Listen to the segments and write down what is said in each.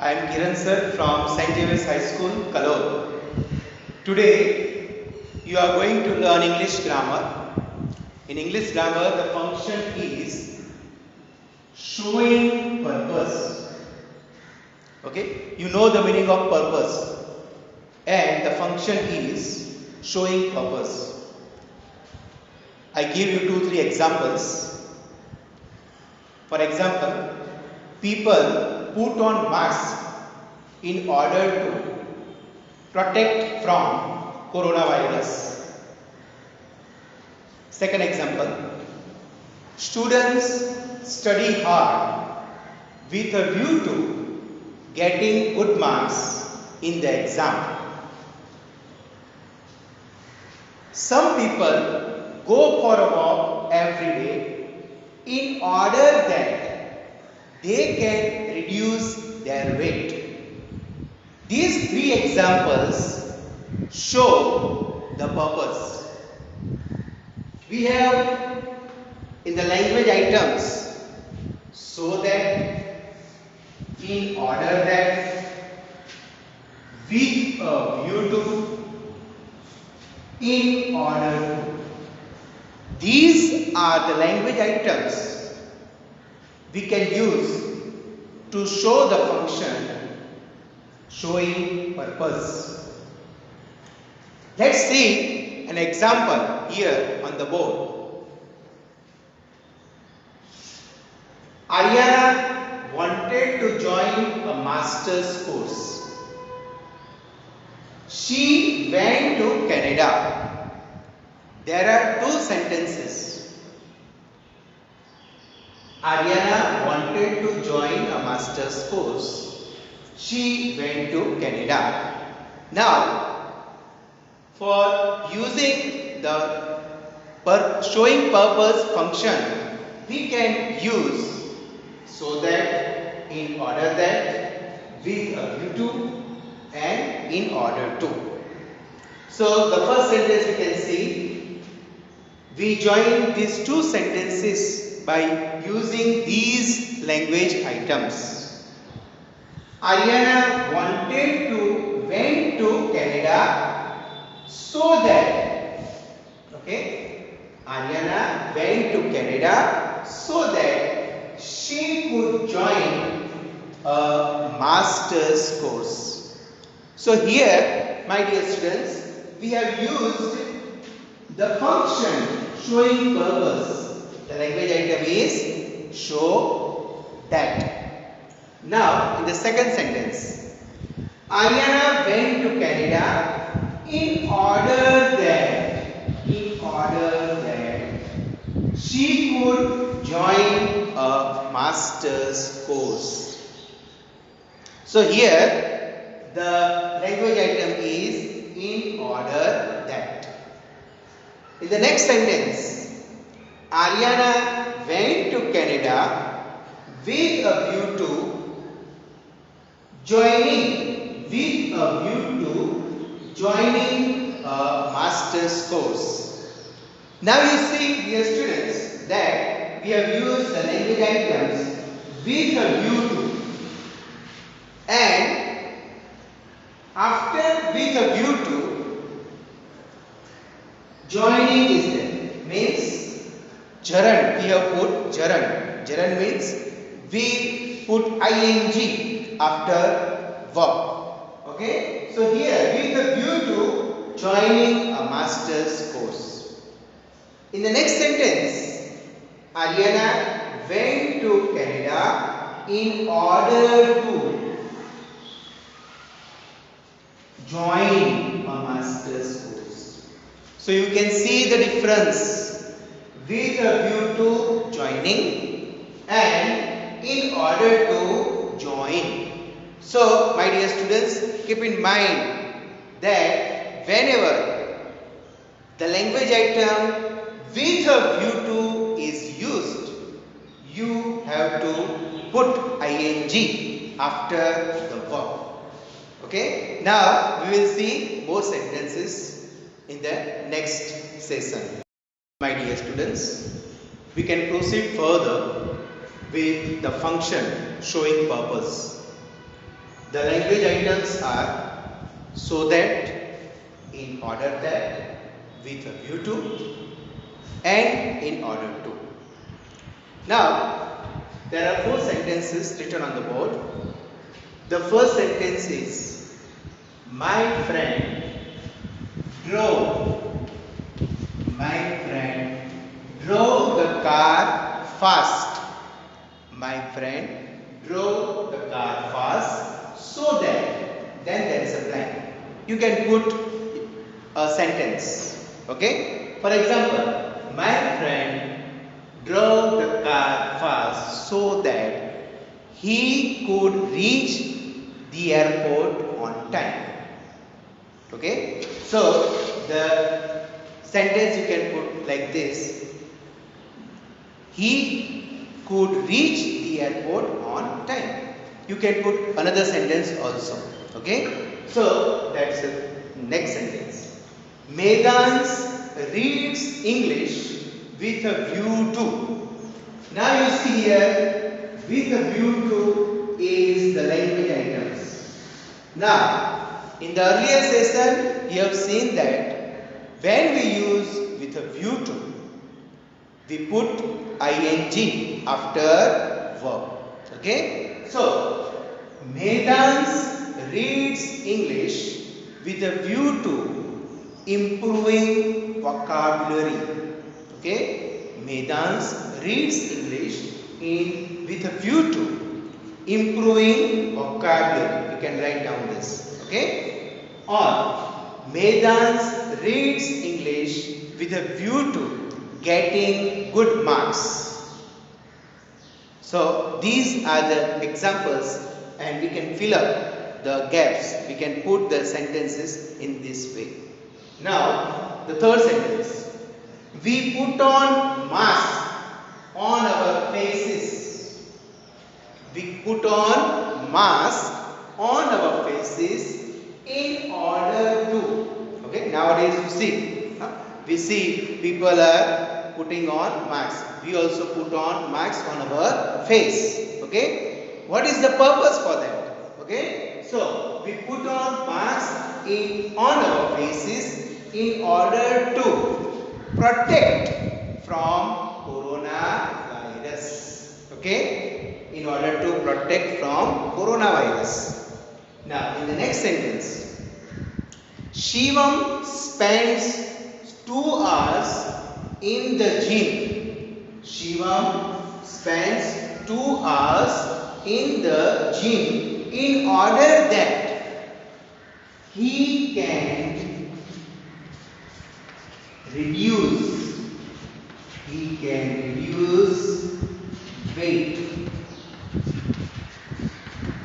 I am Kiran sir from St. James High School, Kalor. Today you are going to learn English grammar. In English grammar, the function is showing purpose. Okay, you know the meaning of purpose, and the function is showing purpose. I give you 2-3 examples. For example, people put on masks in order to protect from coronavirus. Second example, students study hard with a view to getting good marks in the exam. Some people go for a walk every day in order that they can reduce their weight. These 3 examples show the purpose. We have in the language items, so that, in order that, with a view to, in order to. These are the language items we can use to show the function showing purpose. Let's see an example here on the board. Ariana wanted to join a master's course. She went to Canada. There are 2 sentences. Ariana wanted to join a master's course. She went to Canada. Now, for using the showing purpose function, we can use so that, in order that, with a view to, and in order to. So the first sentence we can see, we join these 2 sentences by using these language items. Ariana went to Canada so that, okay, Ariana went to Canada so that she could join a master's course. So here, my dear students, we have used the function showing purpose. The language item is show that. Now, in the second sentence, Ariana went to Canada in order that she could join a master's course. So here, the language item is in order that. In the next sentence, Ariana went to Canada with a view to joining a master's course. Now you see, dear students, that we have used the language items with a view to, and after with a view to, joining is there, means gerund. We have put gerund. Gerund means we put ing after verb. Okay, so here with a view to joining a master's course. In the next sentence, Ariana went to Canada in order to join a master's course. So you can see the difference with a view to joining and in order to join. So my dear students, keep in mind that whenever the language item with a view to is used, you have to put ing after the verb. Okay, now we will see more sentences in the next session. My dear students, we can proceed further with the function showing purpose. The language items are so that, in order that, with a view to, and in order to. Now, there are 4 sentences written on the board. The first sentence is, my friend drove. My friend drove the car fast. My friend drove the car fast so that, then there is a blank. You can put a sentence. Okay? For example, my friend drove the car fast so that he could reach the airport on time. Okay? So, the sentence you can put like this. He could reach the airport on time. You can put another sentence also. Okay? So, that's the next sentence. Medans reads English with a view to. Now you see here, with a view to is the language items. Now, in the earlier session, you have seen that when we use with a view to, we put ing after verb. Okay? So, Medans reads English with a view to improving vocabulary. Okay? Medans reads English with a view to improving vocabulary. You can write down this. Okay? Or Medans reads English with a view to getting good marks. So these are the examples, and we can fill up the gaps. We can put the sentences in this way. Now the third sentence. We put on masks on our faces. We put on masks on our faces in order to. Okay, nowadays you see, we see people are putting on masks. We also put on masks on our face. Okay, what is the purpose for that? Okay, so we put on masks on our faces in order to protect from coronavirus. Okay, in order to protect from coronavirus. Now, in the next sentence, Shivam spends 2 hours in the gym. Shivam spends 2 hours in the gym in order that he can reduce weight.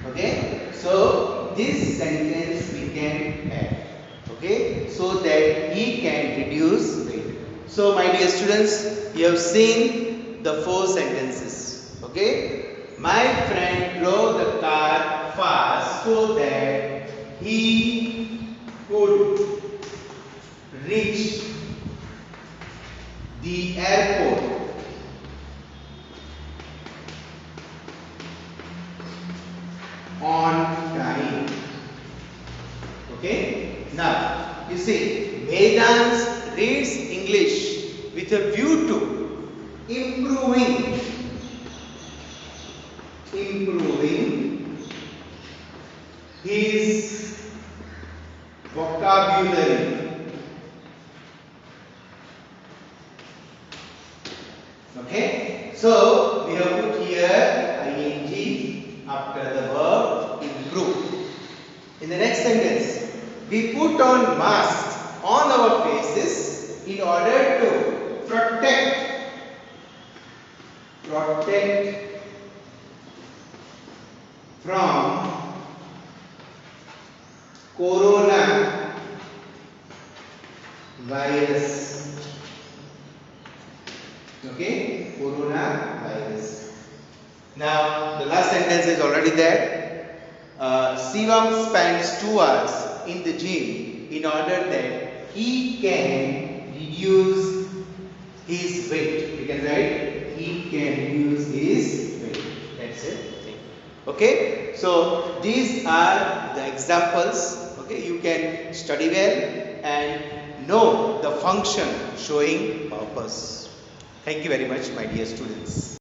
Okay, so this sentence we can add. Okay, so that he can reduce weight. So my dear students, you have seen the 4 sentences. Okay, my friend drove the car fast so that he could reach the airport on time. Okay, now you see, Vedans reads English with a view to improving his vocabulary. Okay, so we have put here ing after the verb improve. In the next sentence, we put on masks on our faces in order to protect from corona virus. Okay, corona virus. Now the last sentence is already there. Shivam spends 2 hours in the gym in order that he can reduce his weight. You can write, he can reduce his weight. That's it. Okay. So these are the examples. Okay, you can study well and know the function showing purpose. Thank you very much, my dear students.